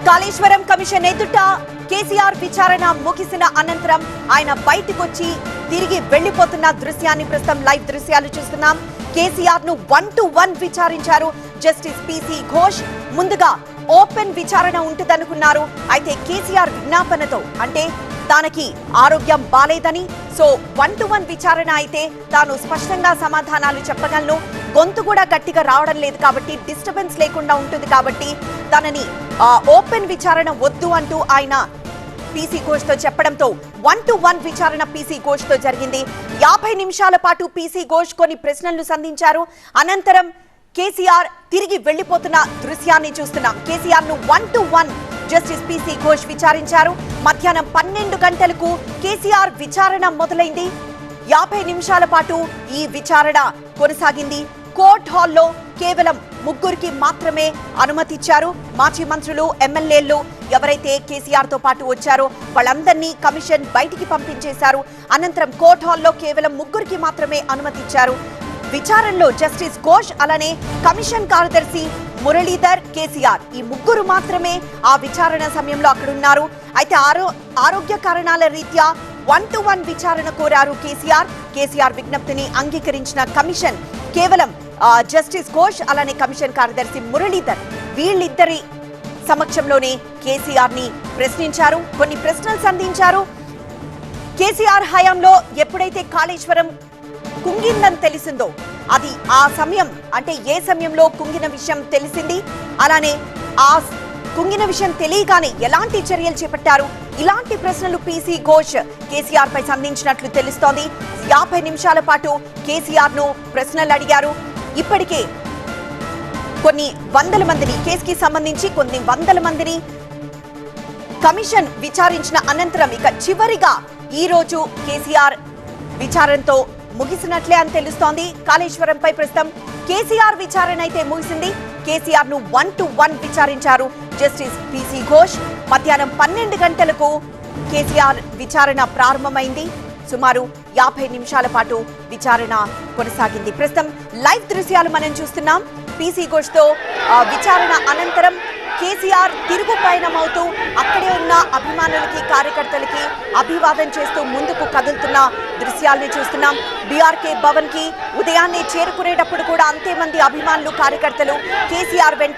Kaleshwaram commission ఎదుట కేసీఆర్ విచారణ ముగిసిన అనంతరం ఆయన బయటికొచ్చి తిరిగి వెళ్లిపోతున్న దృశ్యాన్ని ప్రస్తుతం లైవ్ దృశ్యాలు చూస్తున్నాం. కేసీఆర్ ను 1-to-1 విచారించారు జస్టిస్ పిసి ఘోష్. ముందుగా ఓపెన్ విచారణ ఉంటుందనుకున్నారు. అయితే కేసీఆర్ విజ్ఞాపనతో అంటే తనకి ఆరోగ్యం బాలేదని, సో 1-to-1 విచారణ అయితే తాను స్పష్టంగా సమాధానాలు చెప్పగలను, గొంతు కూడా గట్టిగా రావడం లేదు కాబట్టి డిస్టర్బెన్స్ లేకుండా ఉంటుంది కాబట్టి తనని ఓపెన్ విచారణ వద్దు అంటూ ఆయన పీసీ ఘోష్ తో చెప్పడంతో 1-to-1 విచారణ పీసీ ఘోష్ తో జరిగింది. 50 నిమిషాల పాటు పీసీ ఘోష్ కొన్ని ప్రశ్నలు సంధించారు. అనంతరం కేసీఆర్ తిరిగి వెళ్లిపోతున్న దృశ్యాన్ని చూస్తున్నాం. కేసీఆర్ ను 1-to-1 జస్టిస్ పిసి ఘోష్ విచారించారు. మధ్యాహ్నం 12 గంటలకు కేసీఆర్ విచారణ మొదలైంది. 50 నిమిషాల పాటు ఈ విచారణ కొనసాగింది. కోర్ట్ హాల్లో కేవలం 3 మాత్రమే అనుమతిచ్చారు. మాజీ మంత్రులు, ఎమ్మెల్యేలు ఎవరైతే కేసీఆర్ తో పాటు వచ్చారో వాళ్ళందరినీ కమిషన్ బయటికి పంపించేశారు. అనంతరం కోర్ట్ హాల్లో కేవలం 3 మాత్రమే అనుమతిచ్చారు. విచారణలో జస్టిస్ ఘోష్ అలానే కమిషన్ కార్యదర్శి మురళీధర్, కేసీఆర్ ఈ 3 మాత్రమే ఆ విచారణ సమయంలో అక్కడున్నారు. అయితే ఆరోగ్య కారణాల రీత్యా 1-to-1 విచారణ కోరారు కేసీఆర్ విజ్ఞప్తిని అంగీకరించిన కమిషన్ కేవలం జస్టిస్ ఘోష్ అలానే కమిషన్ కార్యదర్శి మురళీధర్ వీళ్ళిద్దరి సమక్షంలోనే కేసీఆర్ ని ప్రశ్నించారు. కొన్ని ప్రశ్నలు సంధించారు. కేసీఆర్ హయాంలో ఎప్పుడైతే కాళేశ్వరం కుంగిందని తెలిసిందో అది ఆ సమయం అంటే ఏ సమయంలో కుంగిన విషయం తెలిసింది, అలానే ఆ కుంగిన విషయం తెలియగానే ఎలాంటి చర్యలు చేపట్టారు, ఇలాంటి ప్రశ్నలు పీసీ ఘోష్ కేసీఆర్ పై సంధించినట్లు తెలుస్తోంది. 50 నిమిషాల పాటు కేసీఆర్ ను ప్రశ్నలు అడిగారు. ఇప్పటికే కొన్ని వందల మందిని కేసుకి సంబంధించి కొన్ని వందల మందిని కమిషన్ విచారించిన అనంతరం ఇక చివరిగా ఈ రోజు కేసీఆర్ విచారణతో ముగిసినట్లే అని తెలుస్తోంది. కాళేశ్వరంపై ప్రస్తుతం కేసీఆర్ విచారణ అయితే ముగిసింది. కేసీఆర్ ను 1-to-1 విచారించారు జస్టిస్ పిసి ఘోష్. మధ్యాహ్నం 12 గంటలకు కేసీఆర్ విచారణ ప్రారంభమైంది. సుమారు 50 నిమిషాల పాటు విచారణ కొనసాగింది. ప్రస్తుతం లైవ్ దృశ్యాలు మనం చూస్తున్నాం. పిసి ఘోష్ తో విచారణ అనంతరం కేసీఆర్ తిరుగు పయనమవుతూ అక్కడే ఉన్న అభిమానులకి, కార్యకర్తలకి అభివాదం చేస్తూ ముందుకు కదులుతున్న దృశ్యాల్ని చూస్తున్నాం. బీఆర్కే భవన్ కి ఉదయాన్నే చేరుకునేటప్పుడు కూడా అంతే మంది అభిమానులు, కార్యకర్తలు కేసీఆర్ వెంట